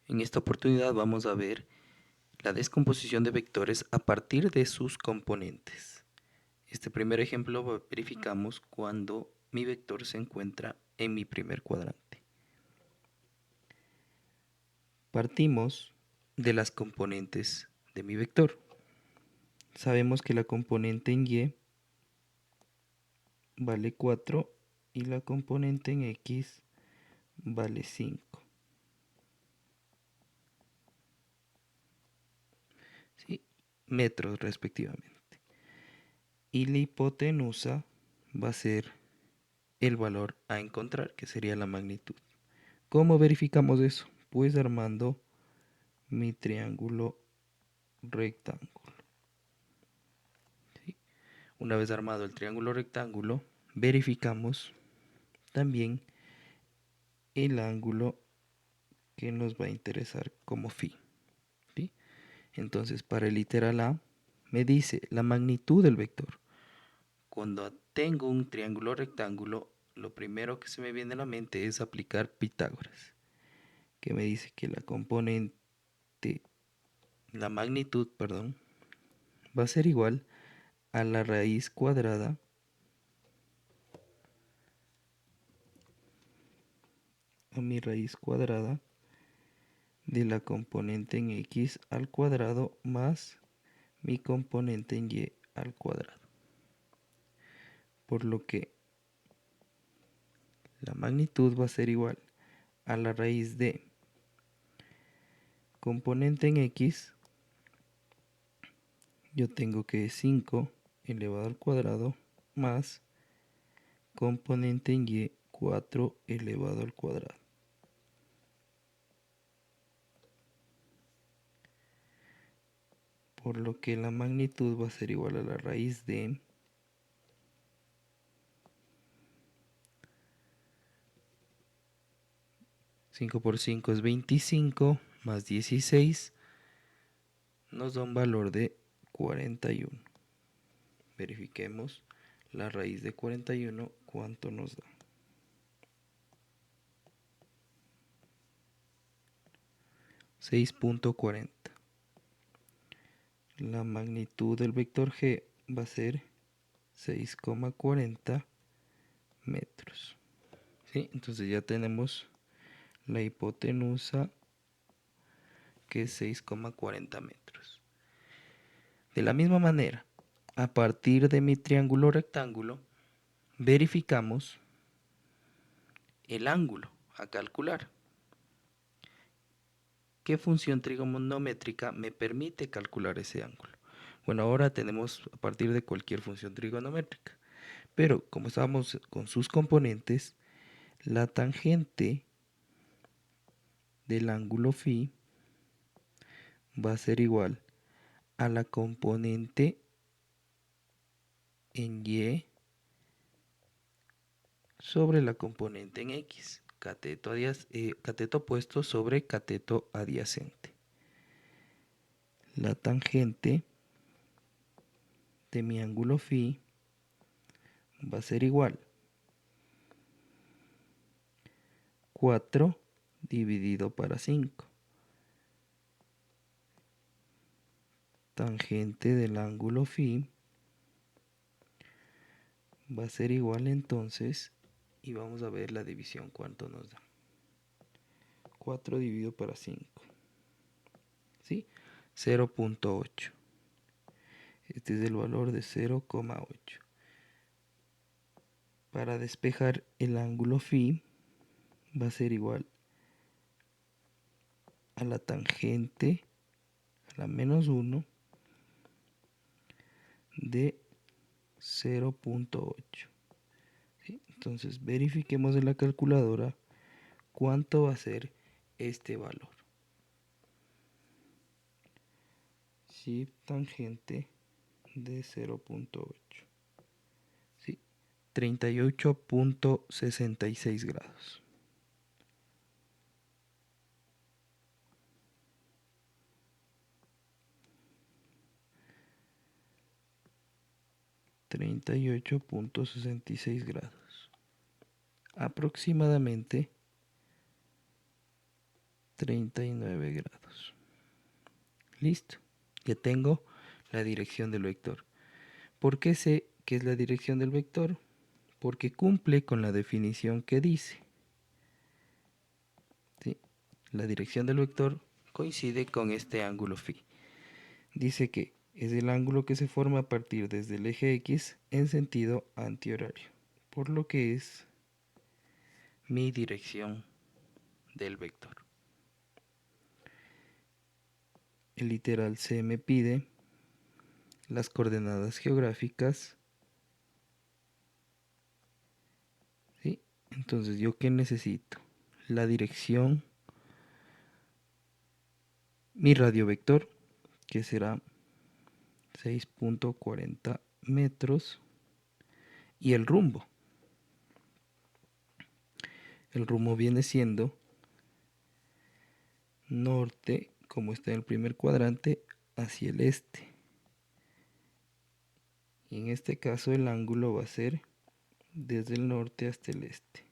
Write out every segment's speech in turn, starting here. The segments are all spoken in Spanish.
En esta oportunidad vamos a ver la descomposición de vectores a partir de sus componentes. Este primer ejemplo verificamos cuando mi vector se encuentra en mi primer cuadrante. Partimos de las componentes de mi vector. Sabemos que la componente en Y vale 4 y la componente en X vale 5. ¿Sí? Metros respectivamente. Y la hipotenusa va a ser el valor a encontrar, que sería la magnitud. ¿Cómo verificamos eso? Pues armando mi triángulo rectángulo. ¿Sí? Una vez armado el triángulo rectángulo, verificamos también el ángulo que nos va a interesar como phi. ¿Sí? Entonces, para el literal A, me dice la magnitud del vector. Cuando tengo un triángulo rectángulo, lo primero que se me viene a la mente es aplicar Pitágoras, que me dice que la magnitud, perdón, va a ser igual a la raíz cuadrada a mi raíz cuadrada de la componente en X al cuadrado más mi componente en Y al cuadrado. Por lo que la magnitud va a ser igual a la raíz de componente en X, yo tengo que 5 elevado al cuadrado más componente en Y 4 elevado al cuadrado. Por lo que la magnitud va a ser igual a la raíz de 5 por 5 es 25 más 16 nos da un valor de 41. Verifiquemos la raíz de 41, ¿cuánto nos da? 6.40. La magnitud del vector G va a ser 6,40 metros. ¿Sí? Entonces ya tenemos la hipotenusa, que es 6,40 metros. De la misma manera, a partir de mi triángulo rectángulo, verificamos el ángulo a calcular. ¿Qué función trigonométrica me permite calcular ese ángulo? Bueno, ahora tenemos a partir de cualquier función trigonométrica, pero como estábamos con sus componentes, la tangente del ángulo phi va a ser igual a la componente en Y sobre la componente en X, cateto opuesto sobre cateto adyacente. La tangente de mi ángulo phi va a ser igual 4 dividido para 5. Tangente del ángulo phi va a ser igual entonces, y vamos a ver la división cuánto nos da. 4 dividido para 5. ¿Sí? 0.8. Este es el valor de 0,8. Para despejar el ángulo phi va a ser igual a la tangente a la menos 1 de 0.8. ¿Sí? Entonces verifiquemos en la calculadora cuánto va a ser este valor. Si tangente de 0.8. ¿Sí? 38.66 grados. 38.66 grados. Aproximadamente 39 grados. Listo. Ya tengo la dirección del vector. ¿Por qué sé que es la dirección del vector? Porque cumple con la definición que dice. ¿Sí? La dirección del vector coincide con este ángulo phi. Dice que es el ángulo que se forma a partir desde el eje X en sentido antihorario, por lo que es mi dirección del vector. El literal C me pide las coordenadas geográficas. ¿Sí? Entonces, ¿yo qué necesito? La dirección, mi radio vector, que será 6.40 metros, y el rumbo. El rumbo viene siendo norte, como está en el primer cuadrante, hacia el este. Y en este caso el ángulo va a ser desde el norte hasta el este,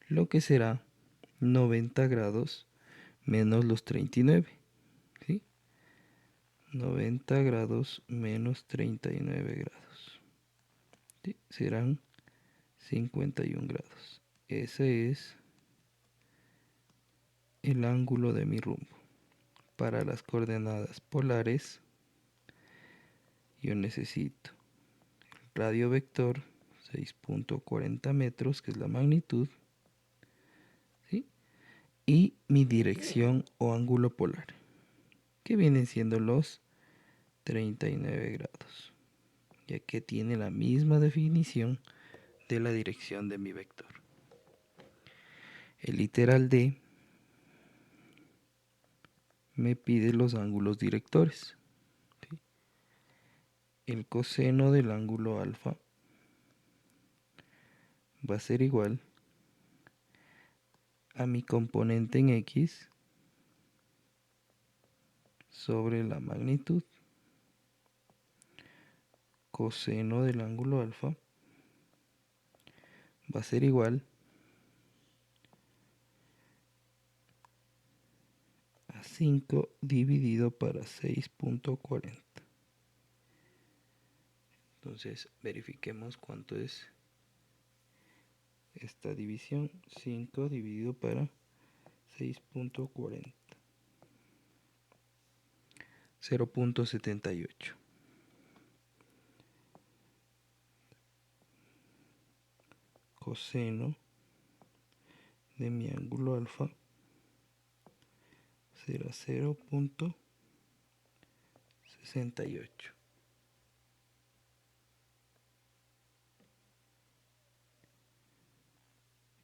lo que será 90 grados menos los 39. ¿Sí? 90 grados menos 39 grados. ¿Sí? Serán 51 grados. Ese es el ángulo de mi rumbo. Para las coordenadas polares, yo necesito el radio vector 6.40 metros, que es la magnitud, ¿sí? Y mi dirección o ángulo polar, que vienen siendo los 39 grados, ya que tiene la misma definición de la dirección de mi vector. El literal D me pide los ángulos directores. ¿Sí? El coseno del ángulo alfa va a ser igual a mi componente en X sobre la magnitud. Coseno del ángulo alfa va a ser igual a 5 dividido para 6.40. Entonces verifiquemos cuánto es esta división. 5 dividido para 6.40. 0.78. Coseno de mi ángulo alfa será 0.68.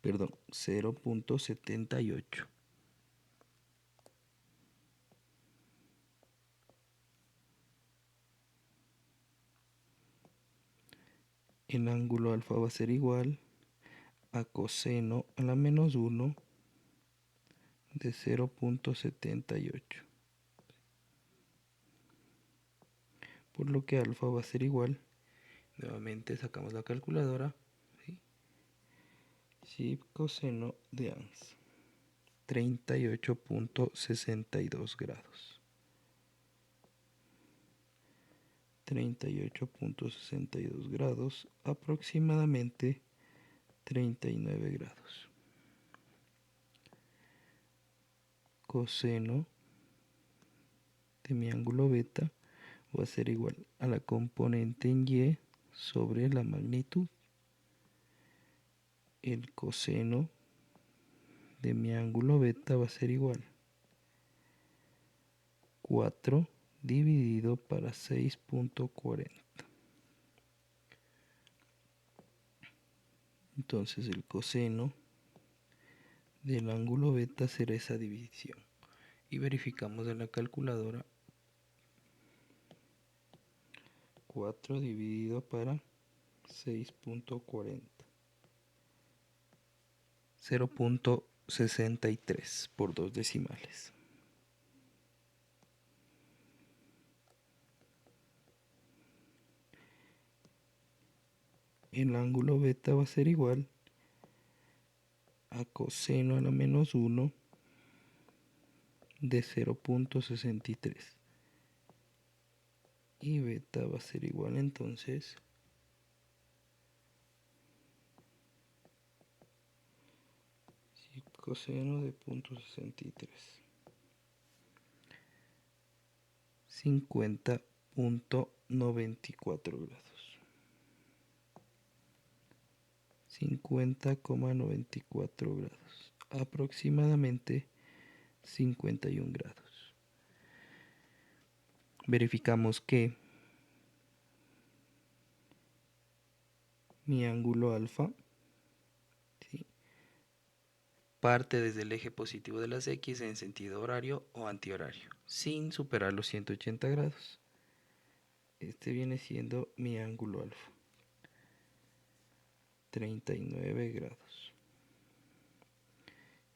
Perdón, 0.78. El ángulo alfa va a ser igual a coseno a la menos 1 de 0.78. Por lo que alfa va a ser igual. Nuevamente sacamos la calculadora. ¿Sí? Sí, coseno de ANS. 38.62 grados. 38.62 grados, aproximadamente 39 grados. Coseno de mi ángulo beta va a ser igual a la componente en Y sobre la magnitud. El coseno de mi ángulo beta va a ser igual 4 dividido para 6.40. Entonces el coseno del ángulo beta será esa división. Y verificamos en la calculadora. 4 dividido para 6.40. 0.63 por 2 decimales. El ángulo beta va a ser igual a coseno a la menos 1 de 0.63. Y beta va a ser igual entonces coseno de 0.63. 50.94 grados. 50,94 grados. Aproximadamente 51 grados. Verificamos que mi ángulo alfa, ¿sí?, parte desde el eje positivo de las X en sentido horario o antihorario, sin superar los 180 grados. Este viene siendo mi ángulo alfa, 39 grados.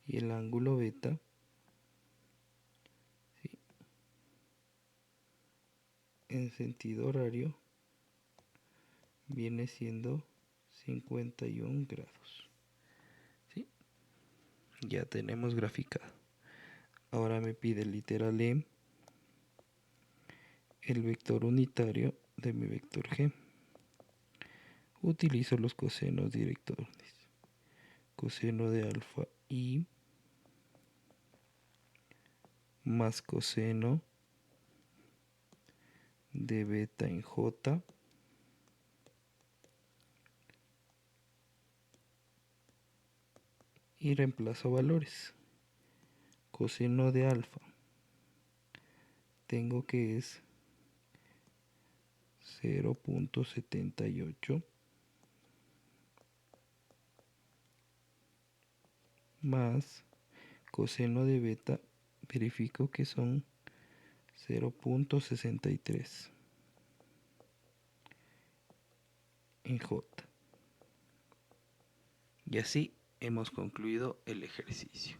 Y el ángulo beta, ¿sí?, en sentido horario viene siendo 51 grados. ¿Sí? Ya tenemos graficado. Ahora me pide el literal E, el vector unitario de mi vector G. Utilizo los cosenos directores. Coseno de alfa I más coseno de beta en J y reemplazo valores. Coseno de alfa tengo que es 0.78 más coseno de beta, verifico que son 0.63 en J. Y así hemos concluido el ejercicio.